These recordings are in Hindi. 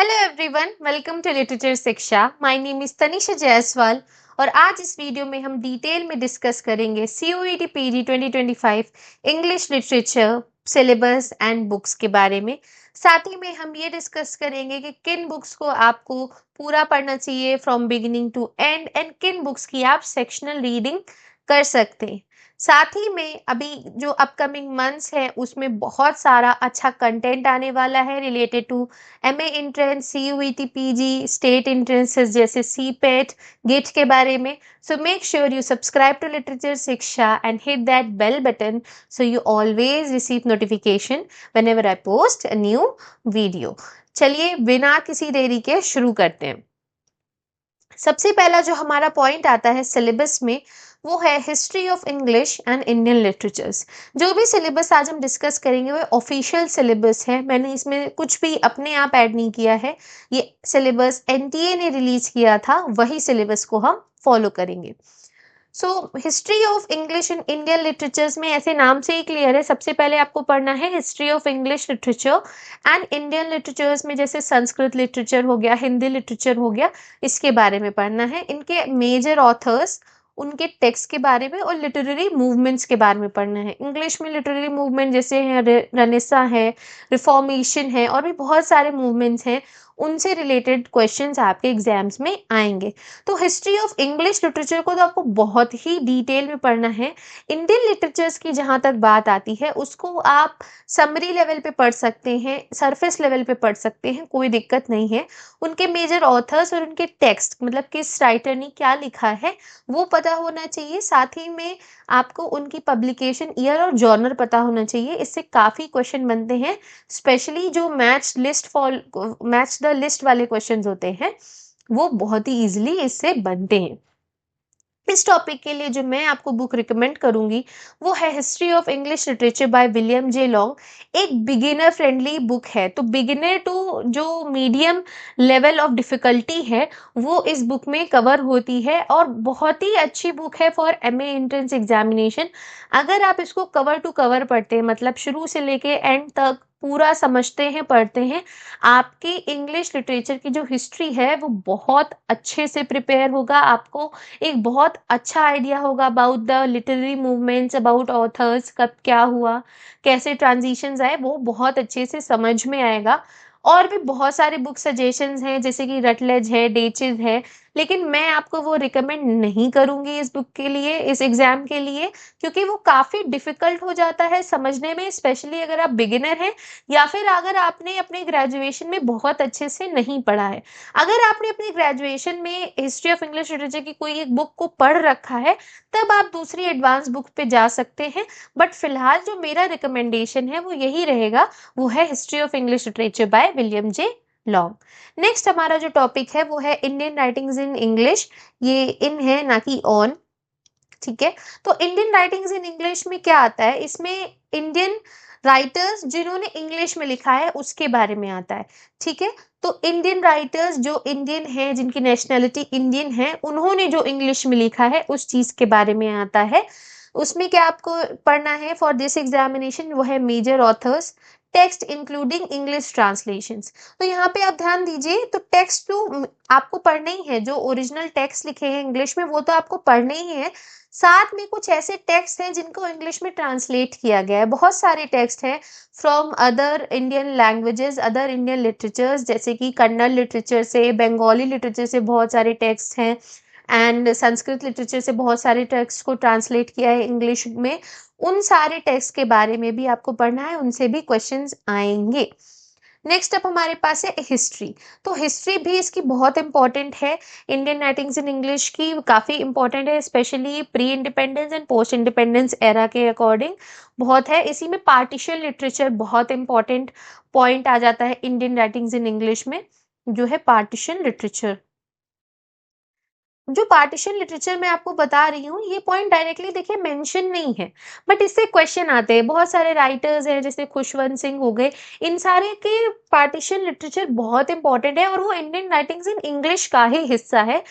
Hello everyone, welcome to literature शिक्षा। My name is Tanisha Jaiswal और आज इस वीडियो में हम डिटेल में डिस्कस करेंगे CUET PG 2025 English literature syllabus and books के बारे में। साथ ही में हम ये डिस्कस करेंगे कि किन बुक्स को आपको पूरा पढ़ना चाहिए from beginning to end and किन बुक्स की आप सेक्शनल रीडिंग कर सकते हैं। साथ ही में अभी जो अपकमिंग मंथ्स है उसमें बहुत सारा अच्छा कंटेंट आने वाला है related to MA entrance, CUET PG, state entrances जैसे सीपेट, गेट के बारे में। So make sure you subscribe to literature शिक्षा and hit that bell button so you always receive notification whenever I post a new video. चलिए बिना किसी देरी के शुरू करते हैं। सबसे पहला जो हमारा पॉइंट आता है सिलेबस में वो है history of English and Indian literatures. जो भी सिलेबस आज हम डिस्कस करेंगे वो ऑफिशियल सिलेबस है, मैंने इसमें कुछ भी अपने आप ऐड नहीं किया है। ये सिलेबस एनटीए ने रिलीज किया था, वही सिलेबस को हम फॉलो करेंगे। So history of English in Indian literatures में ऐसे नाम से ही क्लियर है। सबसे पहले आपको पढ़ना है history of English literature and Indian literatures में जैसे संस्कृत लिटरेचर हो गया, हिंदी लिटरेचर हो गया, इसके बारे में पढ़ना है। इनके मेजर ऑथर्स, उनके टेक्स्ट के बारे में और लिटरेरी मूवमेंट्स के बारे में पढ़ना है। इंग्लिश में लिटरेरी मूवमेंट जैसे है रेनेसा है, रिफॉर्मेशन है और भी बहुत सारे मूवमेंट्स हैं, उनसे रिलेटेड क्वेश्चंस आपके एग्जाम्स में आएंगे। तो हिस्ट्री ऑफ इंग्लिश लिटरेचर को तो आपको बहुत ही डिटेल में पढ़ना है। इंडियन लिटरेचर्स की जहाँ तक बात आती है उसको आप समरी लेवल पे पढ़ सकते हैं, सरफेस लेवल पे पढ़ सकते हैं, कोई दिक्कत नहीं है। उनके मेजर ऑथर्स और उनके टेक्स्ट मतलब किस राइटर ने क्या लिखा है वो पता होना चाहिए। साथ ही में आपको उनकी पब्लिकेशन ईयर और जॉनर पता होना चाहिए। इससे काफ़ी क्वेश्चन बनते हैं, स्पेशली जो मैच द लिस्ट वाले क्वेश्चंस होते हैं वो बहुत ही इजीली इससे बनते हैं। इस टॉपिक के लिए जो मैं आपको बुक रिकमेंड करूंगी वो है history of English literature by William J long. एक बिगिनर फ्रेंडली बुक है, तो बिगिनर टू जो मीडियम लेवल ऑफ डिफिकल्टी है वो इस बुक में कवर होती है और बहुत ही अच्छी बुक है फॉर एमए एंट्रेंस एग्जामिनेशन। अगर आप इसको कवर टू कवर पढ़ते हैं मतलब शुरू से लेके एंड तक पूरा समझते हैं, पढ़ते हैं, आपकी इंग्लिश लिटरेचर की जो हिस्ट्री है वो बहुत अच्छे से प्रिपेयर होगा। आपको एक बहुत अच्छा आइडिया होगा about the literary movements, about authors, कब क्या हुआ, कैसे ट्रांजिशंस आए, वो बहुत अच्छे से समझ में आएगा। और भी बहुत सारे बुक सजेशंस हैं जैसे कि रटलेज है, डेचिस है, लेकिन मैं आपको वो रिकमेंड नहीं करूंगी इस बुक के लिए, इस एग्जाम के लिए, क्योंकि वो काफ़ी डिफिकल्ट हो जाता है समझने में, स्पेशली अगर आप बिगिनर हैं या फिर अगर आपने अपने ग्रेजुएशन में बहुत अच्छे से नहीं पढ़ा है। अगर आपने अपनी ग्रेजुएशन में हिस्ट्री ऑफ इंग्लिश लिटरेचर की कोई एक बुक को पढ़ रखा है तब आप दूसरी एडवांस बुक पे जा सकते हैं, बट फिलहाल जो मेरा रिकमेंडेशन है वो यही रहेगा, वो है history of English literature by William J long. Next हमारा जो टॉपिक है वो है इंडियन राइटिंग्स इन इंग्लिश। ये इन है ना कि ऑन, ठीक है। तो इंडियन राइटिंग्स इन इंग्लिश में क्या आता है, इसमें इंडियन राइटर्स जिन्होंने इंग्लिश में लिखा है उसके बारे में आता है, ठीक है। तो इंडियन राइटर्स जो इंडियन है, जिनकी नेशनैलिटी इंडियन है, उन्होंने जो इंग्लिश में लिखा है उस चीज के बारे में आता है। उसमें क्या आपको पढ़ना है फॉर दिस एग्जामिनेशन, वो है major authors, text including English translations. तो यहाँ पे आप ध्यान दीजिए, तो टेक्स्ट तो आपको पढ़ने ही है, जो ओरिजिनल टेक्स्ट लिखे हैं इंग्लिश में वो तो आपको पढ़ने ही है। साथ में कुछ ऐसे टेक्स्ट हैं जिनको इंग्लिश में ट्रांसलेट किया गया है। बहुत सारे टेक्स्ट हैं from other Indian languages, other Indian literatures, जैसे कि कन्नड़ लिटरेचर से, बंगाली लिटरेचर से बहुत सारे टेक्स्ट हैं, एंड संस्कृत लिटरेचर से बहुत सारे टेक्स्ट को ट्रांसलेट किया है इंग्लिश में। उन सारे टेक्स्ट के बारे में भी आपको पढ़ना है, उनसे भी क्वेश्चंस आएंगे। नेक्स्ट अप हमारे पास है हिस्ट्री। तो हिस्ट्री भी इसकी बहुत इंपॉर्टेंट है, इंडियन राइटिंग्स इन इंग्लिश की काफ़ी इंपॉर्टेंट है, specially pre independence and post independence era के अकॉर्डिंग बहुत है। इसी में पार्टिशन लिटरेचर बहुत इंपॉर्टेंट पॉइंट आ जाता है इंडियन राइटिंग्स इन इंग्लिश में, जो है पार्टिशन लिटरेचर। जो पार्टीशन लिटरेचर मैं आपको बता रही हूँ ये पॉइंट डायरेक्टली देखिए मेंशन नहीं है, बट इससे क्वेश्चन आते हैं। बहुत सारे राइटर्स हैं जैसे खुशवंत सिंह हो गए, इन सारे के पार्टीशन लिटरेचर बहुत इंपॉर्टेंट है और वो इंडियन राइटिंग्स इन इंग्लिश का ही हिस्सा है।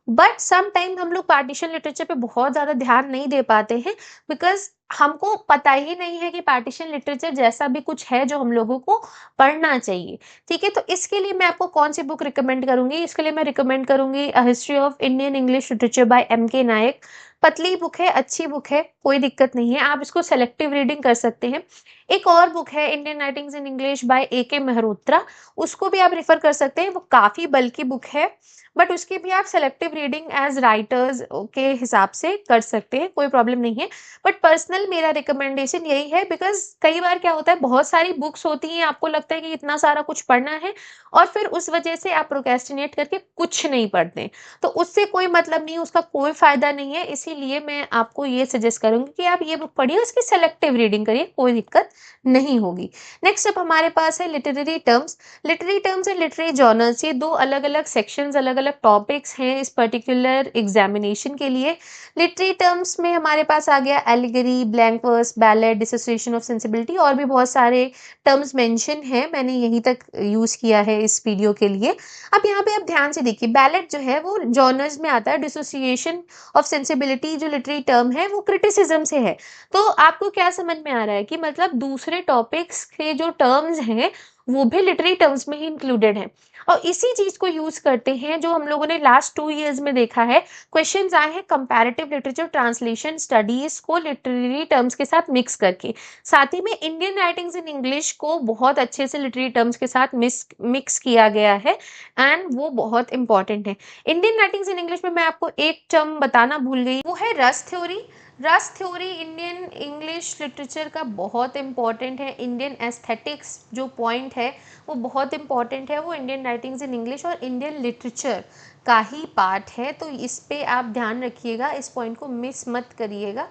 बट सम टाइम हम लोग पार्टीशन लिटरेचर पे बहुत ज़्यादा ध्यान नहीं दे पाते हैं, बिकॉज हमको पता ही नहीं है कि पार्टीशन लिटरेचर जैसा भी कुछ है जो हम लोगों को पढ़ना चाहिए। ठीक है, तो इसके लिए मैं आपको कौन सी बुक रिकमेंड करूंगी? इसके लिए मैं रिकमेंड करूंगी a history of Indian English literature bye M.K. नायक। पतली बुक है, अच्छी बुक है, कोई दिक्कत नहीं है, आप इसको सेलेक्टिव रीडिंग कर सकते हैं। एक और बुक है Indian writings in English by A.K. Mehrotra, उसको भी आप रेफर कर सकते हैं। वो काफी बल्कि बुक है, बट उसकी भी आप सेलेक्टिव रीडिंग एज राइटर्स के हिसाब से कर सकते हैं, कोई प्रॉब्लम नहीं है। बट पर्सनल मेरा रिकमेंडेशन यही है, बिकॉज कई बार क्या होता है, बहुत सारी बुक्स होती हैं, आपको लगता है कि इतना सारा कुछ पढ़ना है और फिर उस वजह से आप प्रोक्रेस्टिनेट करके कुछ नहीं पढ़ते, तो उससे कोई मतलब नहीं, उसका कोई फायदा नहीं है। इसीलिए मैं आपको ये सजेस्ट करूंगी कि आप ये बुक पढ़िए, उसकी सेलेक्टिव रीडिंग करिए, कोई दिक्कत नहीं होगी। नेक्स्ट अब हमारे पास है literary terms. Literary terms and literary journals, ये दो अलग अलग सेक्शंस, अलग अलग टॉपिक्स हैं इस पर्टिकुलर एग्जामिनेशन के लिए। लिटरेरी टर्म्स में हमारे पास आ गया allegory, blank verse, ballad, dissociation of sensibility, और भी बहुत सारे टर्म्स मेंशन हैं, मैंने यहीं तक यूज किया है इस वीडियो के लिए। अब यहाँ पे आप ध्यान से देखिए, बैलेट जो है वो जॉनर्स में आता है, डिसोसिएशन ऑफ सेंसिबिलिटी जो लिटरेरी टर्म है वो क्रिटिसिज्म से है। तो आपको क्या समझ में आ रहा है कि मतलब दूसरे टॉपिक्स के जो टर्म्स हैं वो भी लिटरेरी टर्म्स में ही इंक्लूडेड हैं, और इसी चीज को यूज करते हैं जो हम लोगों ने लास्ट 2 years में देखा है। क्वेश्चंस आए हैं कंपैरेटिव लिटरेचर ट्रांसलेशन स्टडीज को लिटरेरी टर्म्स के साथ मिक्स करके, साथ ही में इंडियन राइटिंग्स इन इंग्लिश को बहुत अच्छे से लिटरेरी टर्म्स के साथ मिक्स किया गया है, एंड वो बहुत इंपॉर्टेंट है। इंडियन राइटिंग्स इन इंग्लिश में मैं आपको एक टर्म बताना भूल गई, वो है रस थ्योरी। रस थ्योरी इंडियन इंग्लिश लिटरेचर का बहुत इंपॉर्टेंट है। इंडियन एस्थेटिक्स जो पॉइंट है वो बहुत इंपॉर्टेंट है, वो इंडियन राइटिंग्स इन इंग्लिश और इंडियन लिटरेचर का ही पार्ट है, तो इस पे आप ध्यान रखिएगा, इस पॉइंट को मिस मत करिएगा।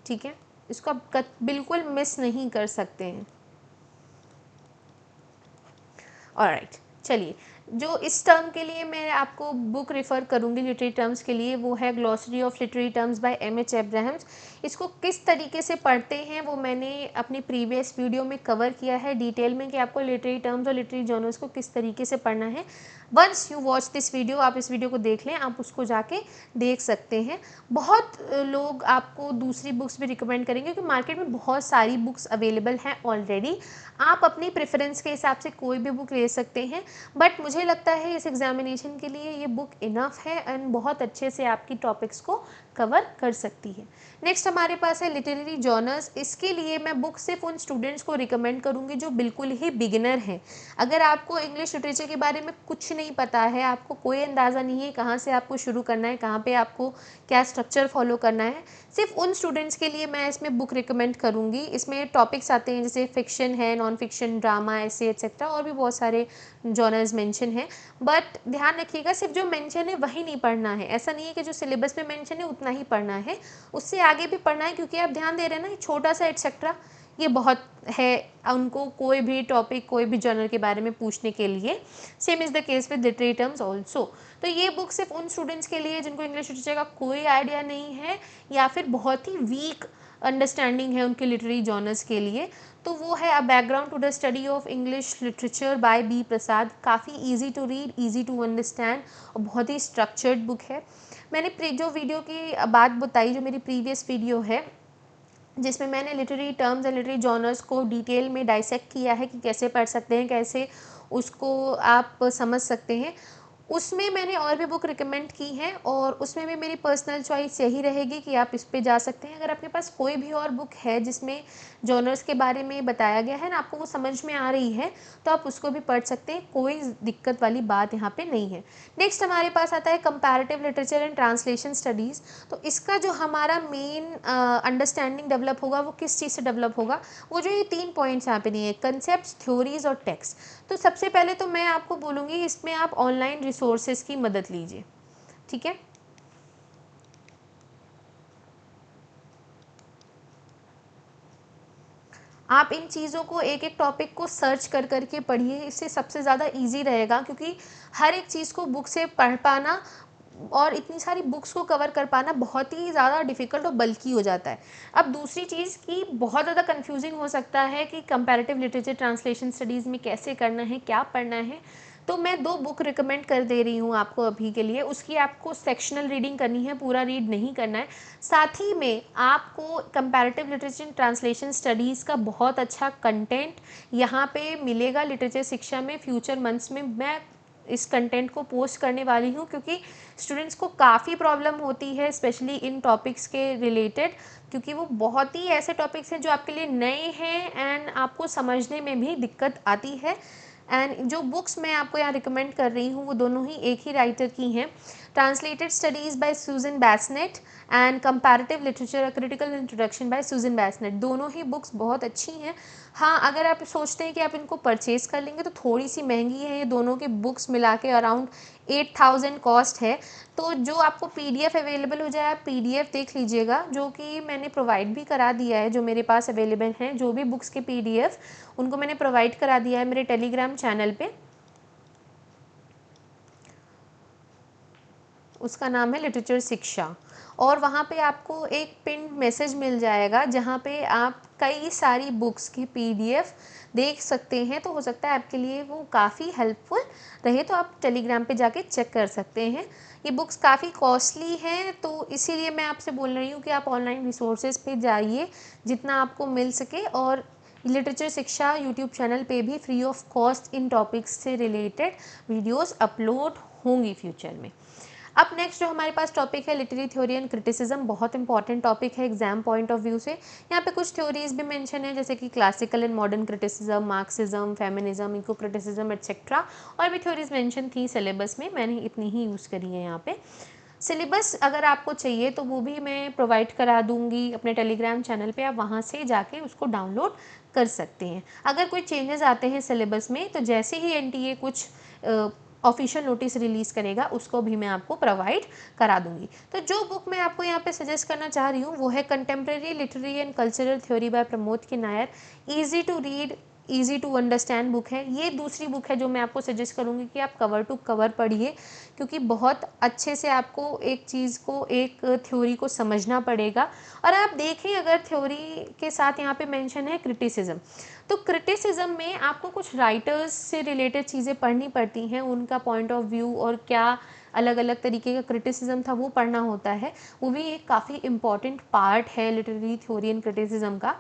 ठीक है, इसको आप बिल्कुल मिस नहीं कर सकते हैं। ऑलराइट, चलिए, जो इस टर्म के लिए मैं आपको बुक रेफर करूंगी लिटरेरी टर्म्स के लिए, वो है glossary of literary terms by M.H. Abrams. इसको किस तरीके से पढ़ते हैं वो मैंने अपनी प्रीवियस वीडियो में कवर किया है डिटेल में, कि आपको लिटरेरी टर्म्स और लिटरेरी जर्नल्स को किस तरीके से पढ़ना है। Once you watch this video, आप इस वीडियो को देख लें, आप उसको जाके देख सकते हैं। बहुत लोग आपको दूसरी बुक्स भी रिकमेंड करेंगे, क्योंकि मार्केट में बहुत सारी बुक्स अवेलेबल हैं ऑलरेडी, आप अपनी प्रेफरेंस के हिसाब से कोई भी बुक ले सकते हैं। बट मुझे लगता है इस एग्जामिनेशन के लिए ये बुक इनफ है एंड बहुत अच्छे से आपकी टॉपिक्स को कवर कर सकती है। नेक्स्ट हमारे पास है लिटरेरी जर्नल्स। इसके लिए मैं बुक सिर्फ उन स्टूडेंट्स को रिकमेंड करूंगी जो बिल्कुल ही बिगिनर हैं। अगर आपको इंग्लिश लिटरेचर के बारे में कुछ नहीं पता है, आपको कोई अंदाज़ा नहीं है कहाँ से आपको शुरू करना है, कहाँ पे आपको क्या स्ट्रक्चर फॉलो करना है, सिर्फ उन स्टूडेंट्स के लिए मैं इसमें बुक रिकमेंड करूंगी। इसमें टॉपिक्स आते हैं जैसे फिक्शन है, नॉन फिक्शन, ड्रामा, ऐसे एक्सेट्रा, और भी बहुत सारे जॉनर्स मेंशन हैं। बट ध्यान रखिएगा, सिर्फ जो मेंशन है वही नहीं पढ़ना है, ऐसा नहीं है कि जो सिलेबस में मेंशन है उतना ही पढ़ना है, उससे आगे भी पढ़ना है, क्योंकि आप ध्यान दे रहे हैं ना, छोटा सा एटसेट्रा ये बहुत है उनको कोई भी टॉपिक, कोई भी जर्नल के बारे में पूछने के लिए। Same is the case with literary terms also. तो ये बुक सिर्फ उन स्टूडेंट्स के लिए जिनको इंग्लिश लिटरेचर का कोई आइडिया नहीं है, या फिर बहुत ही वीक अंडरस्टैंडिंग है उनके लिटरेरी जॉनर्स के लिए। तो वो है a background to the study of English literature by B. Prasad. काफ़ी easy to read, easy to understand, और बहुत ही स्ट्रक्चर्ड बुक है। मैंने जो वीडियो की बात बताई, जो मेरी प्रीवियस वीडियो है जिसमें मैंने literary terms and literary genres को डिटेल में डाइसेक्ट किया है कि कैसे पढ़ सकते हैं, कैसे उसको आप समझ सकते हैं, उसमें मैंने और भी बुक रिकमेंड की हैं, और उसमें भी मेरी पर्सनल चॉइस यही रहेगी कि आप इस पे जा सकते हैं। अगर आपके पास कोई भी और बुक है जिसमें जॉनर्स के बारे में बताया गया है ना, आपको वो समझ में आ रही है, तो आप उसको भी पढ़ सकते हैं, कोई दिक्कत वाली बात यहाँ पे नहीं है। नेक्स्ट हमारे पास आता है comparative literature and translation studies. तो इसका जो हमारा मेन अंडरस्टैंडिंग डेवलप होगा वो किस चीज़ से डेवलप होगा, वो जो ये 3 पॉइंट्स यहाँ पे नहीं है, कंसेप्ट, थ्योरीज और टेक्स्ट। तो सबसे पहले तो मैं आपको बोलूँगी इसमें आप ऑनलाइन रिसोर्सेज की मदद लीजिए। ठीक है, आप इन चीज़ों को, एक एक टॉपिक को सर्च कर करके पढ़िए, इससे सबसे ज़्यादा इजी रहेगा, क्योंकि हर एक चीज़ को बुक से पढ़ पाना और इतनी सारी बुक्स को कवर कर पाना बहुत ही ज़्यादा डिफ़िकल्ट और बल्कि हो जाता है। अब दूसरी चीज़ कि बहुत ज़्यादा कंफ्यूजिंग हो सकता है कि कंपैरेटिव लिटरेचर ट्रांसलेशन स्टडीज़ में कैसे करना है, क्या पढ़ना है। तो मैं 2 बुक रिकमेंड कर दे रही हूँ आपको अभी के लिए। उसकी आपको सेक्शनल रीडिंग करनी है, पूरा रीड नहीं करना है। साथ ही में आपको कंपैरेटिव लिटरेचर ट्रांसलेशन स्टडीज़ का बहुत अच्छा कंटेंट यहाँ पे मिलेगा लिटरेचर शिक्षा में। फ्यूचर मंथ्स में मैं इस कंटेंट को पोस्ट करने वाली हूँ, क्योंकि स्टूडेंट्स को काफ़ी प्रॉब्लम होती है स्पेशली इन टॉपिक्स के रिलेटेड, क्योंकि वो बहुत ही ऐसे टॉपिक्स हैं जो आपके लिए नए हैं एंड आपको समझने में भी दिक्कत आती है। एंड जो बुक्स मैं आपको यहाँ रिकमेंड कर रही हूँ वो दोनों ही एक ही राइटर की हैं। Translated studies by Susan Bassnett and comparative literature a critical introduction by Susan Bassnett. दोनों ही बुक्स बहुत अच्छी हैं। हाँ, अगर आप सोचते हैं कि आप इनको परचेज कर लेंगे तो थोड़ी सी महंगी है, ये दोनों के बुक्स मिला के अराउंड 8000 कॉस्ट है। तो जो आपको PDF अवेलेबल हो जाए आप PDF देख लीजिएगा, जो कि मैंने प्रोवाइड भी करा दिया है। जो मेरे पास अवेलेबल हैं जो भी बुक्स के PDF उनको मैंने प्रोवाइड करा दिया है मेरे टेलीग्राम चैनल पे। उसका नाम है लिटरेचर शिक्षा, और वहाँ पे आपको एक पिन मैसेज मिल जाएगा जहाँ पे आप कई सारी बुक्स की PDF देख सकते हैं। तो हो सकता है आपके लिए वो काफ़ी हेल्पफुल रहे, तो आप टेलीग्राम पे जाके चेक कर सकते हैं। ये बुक्स काफ़ी कॉस्टली हैं, तो इसीलिए मैं आपसे बोल रही हूँ कि आप ऑनलाइन रिसोर्सेज पे जाइए जितना आपको मिल सके। और लिटरेचर शिक्षा यूट्यूब चैनल पे भी free of cost in topics से रिलेटेड वीडियोस अपलोड होंगी फ्यूचर में। अब नेक्स्ट जो हमारे पास टॉपिक है लिटरेरी थ्योरी एंड क्रिटिसिज्म, बहुत इंपॉर्टेंट टॉपिक है एग्जाम पॉइंट ऑफ व्यू से। यहाँ पे कुछ थ्योरीज भी मेंशन है जैसे कि classical and modern criticism, Marxism, feminism, eco criticism etcetera. और भी थ्योरीज मेंशन थी सिलेबस में, मैंने इतनी ही यूज़ करी है यहाँ पे। सिलेबस अगर आपको चाहिए तो वो भी मैं प्रोवाइड करा दूंगी अपने टेलीग्राम चैनल पे, आप वहाँ से जाके उसको डाउनलोड कर सकते हैं। अगर कोई चेंजेस आते हैं सिलेबस में तो जैसे ही NTA कुछ ऑफिशियल नोटिस रिलीज़ करेगा उसको भी मैं आपको प्रोवाइड करा दूंगी। तो जो बुक मैं आपको यहाँ पे सजेस्ट करना चाह रही हूँ वो है contemporary literary and cultural theory by Pramod K Nayar. Easy to read, easy to understand book है। ये दूसरी बुक है जो मैं आपको सजेस्ट करूँगी कि आप कवर टू कवर पढ़िए, क्योंकि बहुत अच्छे से आपको एक चीज़ को, एक थ्योरी को समझना पड़ेगा। और आप देखें अगर थ्योरी के साथ यहाँ पे मेंशन है क्रिटिसिज्म, तो क्रिटिसिज्म में आपको कुछ राइटर्स से रिलेटेड चीज़ें पढ़नी पड़ती हैं, उनका पॉइंट ऑफ व्यू और क्या अलग अलग तरीके का क्रिटिसिज्म था वो पढ़ना होता है। वो भी एक काफ़ी इम्पॉर्टेंट पार्ट है लिटरेरी थ्योरी एंड क्रिटिसिज्म का।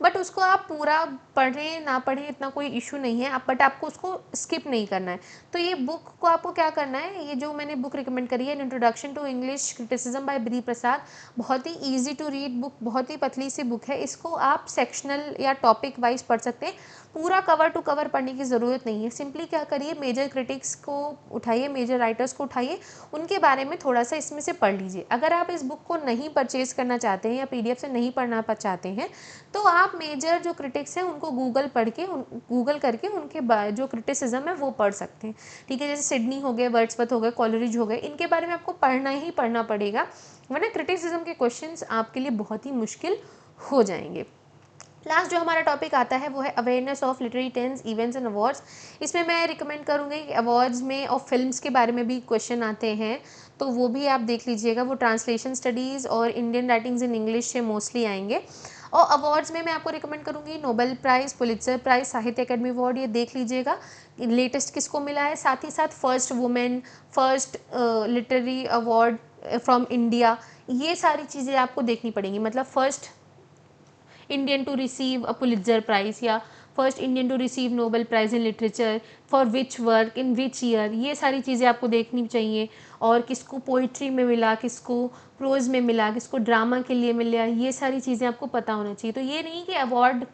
बट उसको आप पूरा पढ़ें ना पढ़ें इतना कोई इशू नहीं है, बट आपको उसको स्किप नहीं करना है। तो ये बुक को आपको क्या करना है, ये जो मैंने बुक रिकमेंड करी है introduction to English criticism by B Prasad, बहुत ही ईजी टू रीड बुक, बहुत ही पतली सी बुक है। इसको आप सेक्शनल या टॉपिक वाइज पढ़ सकते हैं, पूरा कवर टू कवर पढ़ने की ज़रूरत नहीं है। सिंपली क्या करिए, मेजर क्रिटिक्स को उठाइए, मेजर राइटर्स को उठाइए, उनके बारे में थोड़ा सा इसमें से पढ़ लीजिए। अगर आप इस बुक को नहीं परचेज करना चाहते हैं या PDF से नहीं पढ़ना चाहते हैं तो आप मेजर जो क्रिटिक्स हैं उनको गूगल करके उनके जो क्रिटिसिज्म है वो पढ़ सकते हैं। ठीक है, जैसे सिडनी हो गए, वर्ड्सवर्थ हो गए, कॉलरिज हो गए, इनके बारे में आपको पढ़ना ही पढ़ना पड़ेगा, वरना क्रिटिसिज्म के क्वेश्चंस आपके लिए बहुत ही मुश्किल हो जाएंगे। लास्ट जो हमारा टॉपिक आता है वो है awareness of literary trends, events and awards. इसमें मैं रिकमेंड करूँगी कि अवार्ड्स में और फिल्म्स के बारे में भी क्वेश्चन आते हैं, तो वो भी आप देख लीजिएगा। वो ट्रांसलेशन स्टडीज़ और इंडियन राइटिंग्स इन इंग्लिश से मोस्टली आएंगे। और अवार्ड्स में मैं आपको रिकमेंड करूँगी नोबेल प्राइज़, पुलित्ज़र प्राइज़, साहित्य अकेडमी अवार्ड, ये देख लीजिएगा लेटेस्ट किसको मिला है। साथ ही साथ first women, first literary award from India, ये सारी चीज़ें आपको देखनी पड़ेंगी। मतलब first Indian to receive a Pulitzer prize या first Indian to receive Nobel prize in literature, for which work, in which year, ये सारी चीज़ें आपको देखनी चाहिए। और किसको पोइट्री में मिला, किसको प्रोज में मिला, किसको ड्रामा के लिए मिला, ये सारी चीज़ें आपको पता होना चाहिए। तो ये नहीं कि अवार्ड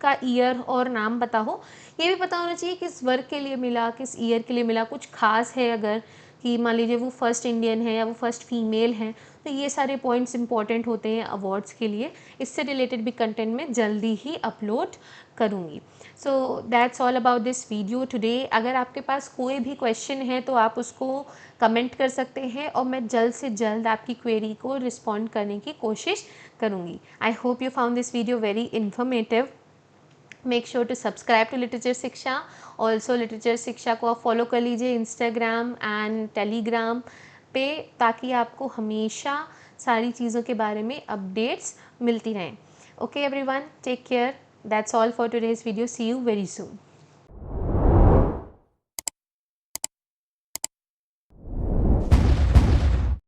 का ईयर और नाम पता हो, ये भी पता होना चाहिए किस वर्क के लिए मिला, किस ईयर के लिए मिला, कुछ खास है अगर कि मान लीजिए वो फर्स्ट इंडियन है या वो फर्स्ट फीमेल है, तो ये सारे पॉइंट्स इंपॉर्टेंट होते हैं अवार्ड्स के लिए। इससे रिलेटेड भी कंटेंट मैं जल्दी ही अपलोड करूँगी। So that's all about this video today. अगर आपके पास कोई भी क्वेश्चन है तो आप उसको कमेंट कर सकते हैं और मैं जल्द से जल्द आपकी क्वेरी को रिस्पॉन्ड करने की कोशिश करूँगी। I hope you found this video very informative. Make sure to subscribe to literature Shiksha. Also literature Shiksha को आप फॉलो कर लीजिए इंस्टाग्राम एंड टेलीग्राम पे, ताकि आपको हमेशा सारी चीज़ों के बारे में अपडेट्स मिलती रहें। Okay everyone, take care. That's all for today's video. See you very soon.